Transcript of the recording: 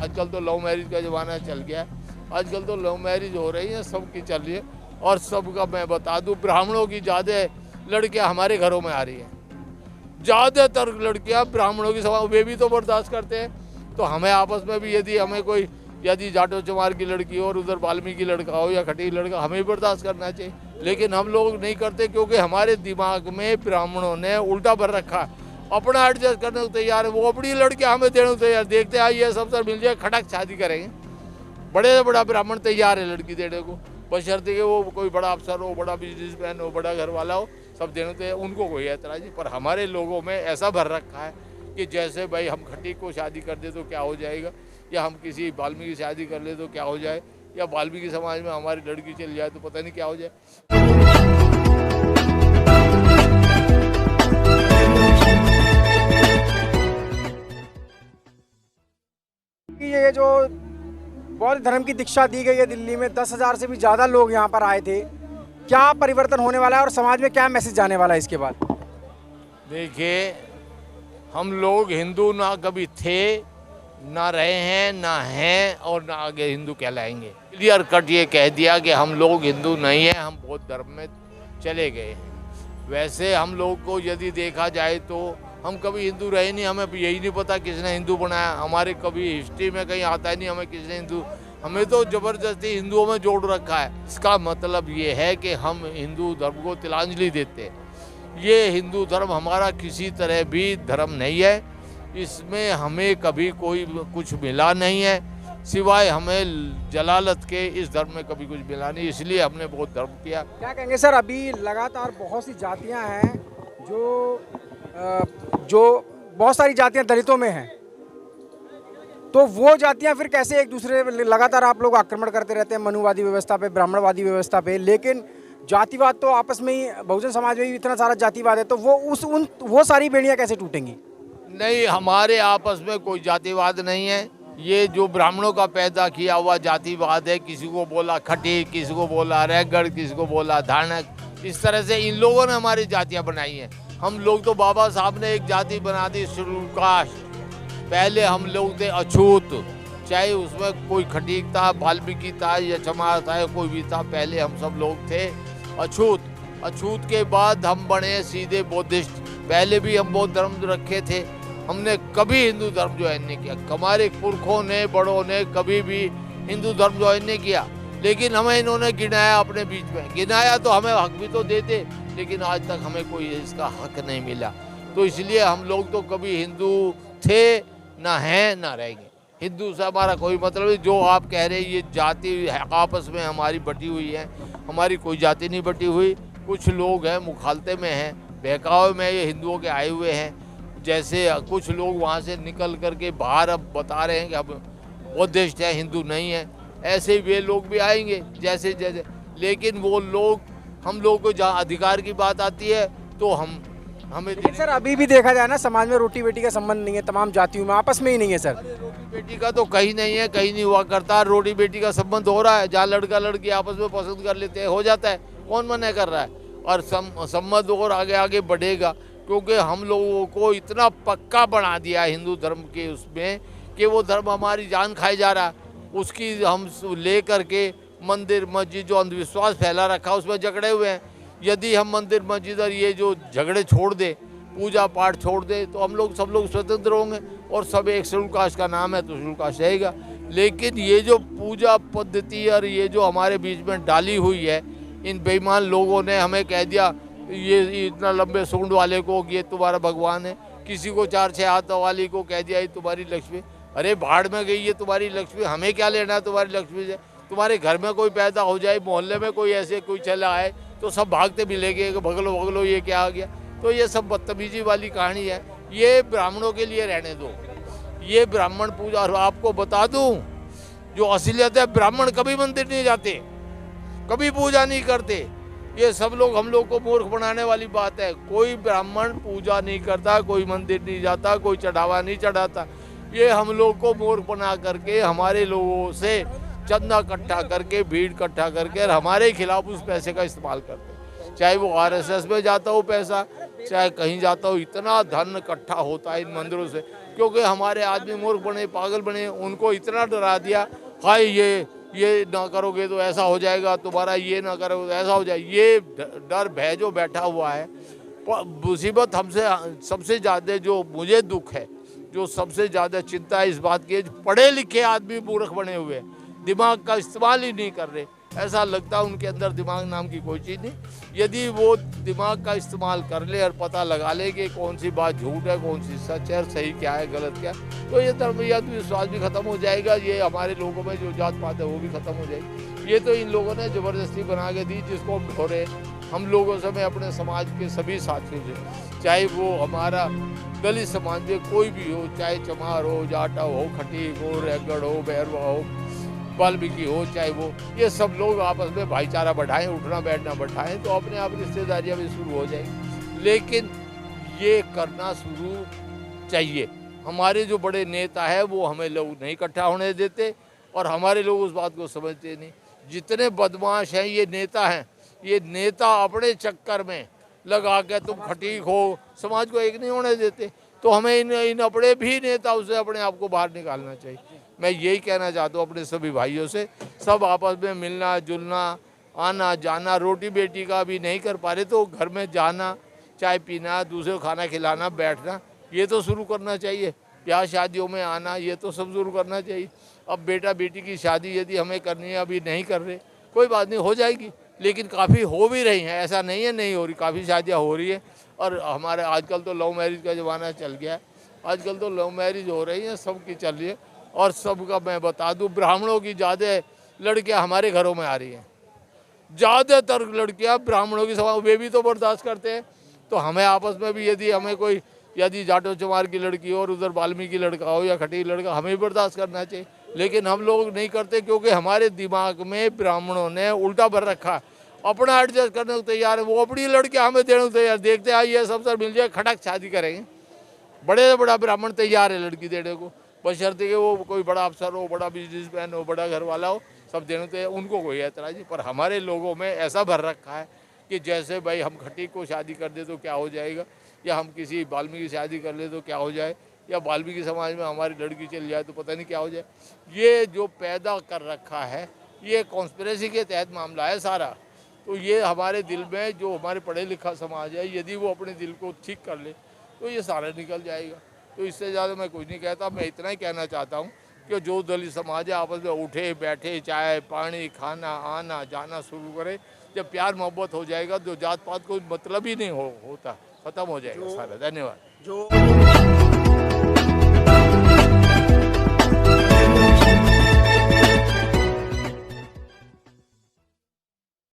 आजकल तो love marriage का ज़माना चल गया है। आजकल तो लव मैरिज हो रही है, सबकी चल रही है। और सबका मैं बता दूं, ब्राह्मणों की ज़्यादा लड़कियां हमारे घरों में आ रही हैं। ज़्यादातर लड़कियां ब्राह्मणों की समाज, वे भी तो बर्दाश्त करते हैं। तो हमें आपस में भी यदि जाटो चमार की लड़की हो और उधर वाल्मीकि लड़का हो या खटीक लड़का, हमें भी बर्दाश्त करना चाहिए। लेकिन हम लोग नहीं करते, क्योंकि हमारे दिमाग में ब्राह्मणों ने उल्टा भर रखा है। अपना एडजस्ट करने को तैयार है, वो अपनी लड़कियां हमें देने को तैयार। देखते हैं ये सब मिल जाए, खटक शादी करेंगे। बड़े से बड़ा ब्राह्मण तैयार है लड़की देने को, बशर्ते कि वो कोई बड़ा अफसर हो, बड़ा बिजनेसमैन हो, बड़ा घर वाला हो, सब देने को उनको कोई ऐतराज नहीं। पर हमारे लोगों में ऐसा भर रखा है कि जैसे भाई हम खटीक को शादी कर दे तो क्या हो जाएगा, या हम किसी वाल्मीकि की शादी कर ले तो क्या हो जाए, या वाल्मीकि समाज में हमारी लड़की चल जाए तो पता नहीं क्या हो जाए। ये जो बौद्ध धर्म की दीक्षा दी गई है दिल्ली में, 10,000 से भी ज़्यादा लोग यहाँ पर आए थे। क्या परिवर्तन होने वाला है और समाज में क्या मैसेज जाने वाला है इसके बाद? देखिए, हम लोग हिंदू ना कभी थे, ना रहे हैं, ना हैं और ना आगे हिंदू कहलाएंगे। क्लियर कट ये कह दिया कि हम लोग हिंदू नहीं हैं, हम बौद्ध धर्म में चले गए हैं। वैसे हम लोग को यदि देखा जाए तो हम कभी हिंदू रहे नहीं, हमें यही नहीं पता किसने हिंदू बनाया। हमारे कभी हिस्ट्री में कहीं आता ही नहीं हमें किसने हिंदू, हमें तो ज़बरदस्ती हिंदुओं में जोड़ रखा है। इसका मतलब ये है कि हम हिंदू धर्म को तिलांजलि देते हैं। ये हिंदू धर्म हमारा किसी तरह भी धर्म नहीं है, इसमें हमें कभी कोई कुछ मिला नहीं है, सिवाय हमें जलालत के इस धर्म में कभी कुछ मिला नहीं, इसलिए हमने बौद्ध धर्म किया। क्या कहेंगे सर, अभी लगातार बहुत सी जातियाँ हैं जो बहुत सारी जातियाँ दलितों में हैं, तो वो जातियाँ फिर कैसे एक दूसरे लगातार आप लोग आक्रमण करते रहते हैं मनुवादी व्यवस्था पे, ब्राह्मणवादी व्यवस्था पे, लेकिन जातिवाद तो आपस में ही बहुजन समाज में भी इतना सारा जातिवाद है, तो वो सारी बेड़ियाँ कैसे टूटेंगी? नहीं, हमारे आपस में कोई जातिवाद नहीं है। ये जो ब्राह्मणों का पैदा किया हुआ जातिवाद है, किसी को बोला खटीक, किसी को बोला रैगड़, किसी को बोला धानक, इस तरह से इन लोगों ने हमारी जातियाँ बनाई हैं। हम लोग तो बाबा साहब ने एक जाति बना दी, शेड्यूल कास्ट। पहले हम लोग थे अछूत, चाहे उसमें कोई खटीक था, वाल्मीकि था या चमार था या कोई भी था, पहले हम सब लोग थे अछूत। अछूत के बाद हम बने सीधे बौद्धिस्ट। पहले भी हम बौद्ध धर्म रखे थे, हमने कभी हिंदू धर्म ज्वाइन नहीं किया। हमारे पुरखों ने, बड़ों ने कभी भी हिंदू धर्म ज्वाइन नहीं किया, लेकिन हमें इन्होंने गिनाया अपने बीच में। गिनाया तो हमें हक भी तो देते, लेकिन आज तक हमें कोई इसका हक नहीं मिला। तो इसलिए हम लोग तो कभी हिंदू थे ना हैं ना रहेंगे। हिंदू से हमारा कोई मतलब नहीं। जो आप कह रहे हैं ये जाति आपस में हमारी बटी हुई है, हमारी कोई जाति नहीं बटी हुई। कुछ लोग हैं मुखालते में हैं, बहकावे में ये हिंदुओं के आए हुए हैं। जैसे कुछ लोग वहाँ से निकल करके बाहर अब बता रहे हैं कि अब बौद्धिस्ट है, हिंदू नहीं है, ऐसे वे लोग भी आएंगे जैसे जैसे। लेकिन वो लोग, हम लोग को जहाँ अधिकार की बात आती है तो हमें सर अभी भी देखा जाए ना, समाज में रोटी बेटी का संबंध नहीं है, तमाम जातियों में आपस में ही नहीं है सर। रोटी बेटी का तो कहीं नहीं है, कहीं नहीं हुआ करता। रोटी बेटी का संबंध हो रहा है, जहाँ लड़का लड़की आपस में पसंद कर लेते हैं, हो जाता है, कौन मना कर रहा है। और संबंध और आगे आगे बढ़ेगा, क्योंकि हम लोगों को इतना पक्का बना दिया हिंदू धर्म के उसमें कि वो धर्म हमारी जान खाए जा रहा है। उसकी हम ले करके मंदिर मस्जिद जो अंधविश्वास फैला रखा उसमें झगड़े हुए हैं। यदि हम मंदिर मस्जिद और ये जो झगड़े छोड़ दे, पूजा पाठ छोड़ दे, तो हम लोग सब लोग स्वतंत्र होंगे और सब एक शेड्यूल कास्ट का नाम है तो शेड्यूल कास्ट रहेगा। लेकिन ये जो पूजा पद्धति और ये जो हमारे बीच में डाली हुई है, इन बेईमान लोगों ने हमें कह दिया ये इतना लंबे सूंड वाले को ये तुम्हारा भगवान है, किसी को 4-6 हाथों वाली को कह दिया ये तुम्हारी लक्ष्मी। अरे भाड़ में गई ये तुम्हारी लक्ष्मी, हमें क्या लेना है तुम्हारी लक्ष्मी से। तुम्हारे घर में कोई पैदा हो जाए, मोहल्ले में कोई ऐसे कोई चला आए तो सब भागते मिलेंगे कि भगलो भगलो ये क्या आ गया। तो ये सब बदतमीजी वाली कहानी है। ये ब्राह्मणों के लिए रहने दो, ये ब्राह्मण पूजा। और आपको बता दूं, जो असलियत है, ब्राह्मण कभी मंदिर नहीं जाते, कभी पूजा नहीं करते। ये सब लोग हम लोग को मूर्ख बनाने वाली बात है। कोई ब्राह्मण पूजा नहीं करता, कोई मंदिर नहीं जाता, कोई चढ़ावा नहीं चढ़ाता। ये हम लोग को मूर्ख बना करके हमारे लोगों से चंदा इकट्ठा करके, भीड़ इकट्ठा करके और हमारे खिलाफ उस पैसे का इस्तेमाल करते हैं। चाहे वो आरएसएस में जाता हो पैसा, चाहे कहीं जाता हो, इतना धन इकट्ठा होता है इन मंदिरों से। क्योंकि हमारे आदमी मूर्ख बने, पागल बने, उनको इतना डरा दिया, हाय ये ना करोगे तो ऐसा हो जाएगा, तुम्हारा ये ना करोगे तो ऐसा हो जाएगा। ये डर भय जो बैठा हुआ है, मुसीबत हमसे सबसे ज़्यादा जो मुझे दुख है, जो सबसे ज़्यादा चिंता है इस बात की, पढ़े लिखे आदमी मूर्ख बने हुए हैं, दिमाग का इस्तेमाल ही नहीं कर रहे। ऐसा लगता है उनके अंदर दिमाग नाम की कोई चीज़ नहीं। यदि वो दिमाग का इस्तेमाल कर ले और पता लगा ले कि कौन सी बात झूठ है, कौन सी सच है, सही क्या है, गलत क्या है, तो ये धर्मवाद विश्वास भी खत्म हो जाएगा। ये हमारे लोगों में जो जात पात है वो भी खत्म हो जाएगी। ये तो इन लोगों ने ज़बरदस्ती बना के दी, जिसको हम ढो रहे। हम लोगों से, मैं अपने समाज के सभी साथियों से, चाहे वो हमारा दलित समाज में कोई भी हो, चाहे चमार हो, जाटा हो, खटीक हो, रैगड़ हो, बैरवा हो, वाल्मीकि हो, चाहे वो, ये सब लोग आपस में भाईचारा बढ़ाएं, उठना बैठना बढ़ाएं, तो अपने आप रिश्तेदारियाँ भी शुरू हो जाएंगी। लेकिन ये करना शुरू चाहिए। हमारे जो बड़े नेता है वो हमें लोग नहीं इकट्ठा होने देते, और हमारे लोग उस बात को समझते नहीं। जितने बदमाश हैं ये नेता हैं, ये नेता अपने चक्कर में लगा के तुम खटीक हो, समाज को एक नहीं होने देते। तो हमें इन अपने भी नेताओं से अपने आप को बाहर निकालना चाहिए। मैं यही कहना चाहता हूँ अपने सभी भाइयों से, सब आपस में मिलना जुलना, आना जाना, रोटी बेटी का भी नहीं कर पा रहे तो घर में जाना, चाय पीना, दूसरे को खाना खिलाना, बैठना, ये तो शुरू करना चाहिए। ब्याह शादियों में आना, ये तो सब शुरू करना चाहिए। अब बेटा बेटी की शादी यदि हमें करनी है, अभी नहीं कर रहे, कोई बात नहीं, हो जाएगी, लेकिन काफ़ी हो भी रही हैं, ऐसा नहीं है नहीं हो रही, काफ़ी शादियाँ हो रही है। और हमारे आजकल तो लव मैरिज का ज़माना चल गया है, आजकल तो लव मैरिज हो रही है, सबकी चल रही है। और सबका मैं बता दूं, ब्राह्मणों की ज़्यादा लड़कियां हमारे घरों में आ रही हैं, ज़्यादातर लड़कियां ब्राह्मणों की समाज, वे भी तो बर्दाश्त करते हैं। तो हमें आपस में भी यदि हमें कोई, यदि जाटो चमार की लड़की हो और उधर वाल्मीकि लड़का हो या खटीक लड़का, हमें भी बर्दाश्त करना चाहिए। लेकिन हम लोग नहीं करते, क्योंकि हमारे दिमाग में ब्राह्मणों ने उल्टा भर रखा, अपना एडजस्ट करने को तैयार है। वो अपनी लड़कियाँ हमें देने को तैयार, देखते आइए सब सर मिल जाए, खटक शादी करेंगे। बड़े से बड़ा ब्राह्मण तैयार है लड़की देने को, बशर्ते कि वो कोई बड़ा अफसर हो, बड़ा बिजनेसमैन हो, बड़ा घर वाला हो, सब देने तो उनको कोई ऐतराज़ नहीं। पर हमारे लोगों में ऐसा भर रखा है कि जैसे भाई हम खटीक को शादी कर दे तो क्या हो जाएगा, या हम किसी वाल्मीकि की शादी कर ले तो क्या हो जाए, या वाल्मीकि समाज में हमारी लड़की चल जाए तो पता नहीं क्या हो जाए। ये जो पैदा कर रखा है, ये कॉन्स्पिरेसी के तहत मामला है सारा। तो ये हमारे दिल में, जो हमारे पढ़े लिखा समाज है, यदि वो अपने दिल को ठीक कर ले तो ये सारा निकल जाएगा। तो इससे ज़्यादा मैं कुछ नहीं कहता। मैं इतना ही कहना चाहता हूँ कि जो दलित समाज है आपस में उठे बैठे, चाय पानी खाना आना जाना शुरू करे। जब प्यार मोहब्बत हो जाएगा तो जात पात कोई मतलब ही नहीं होता, ख़त्म हो जाएगा सारा। धन्यवाद। जो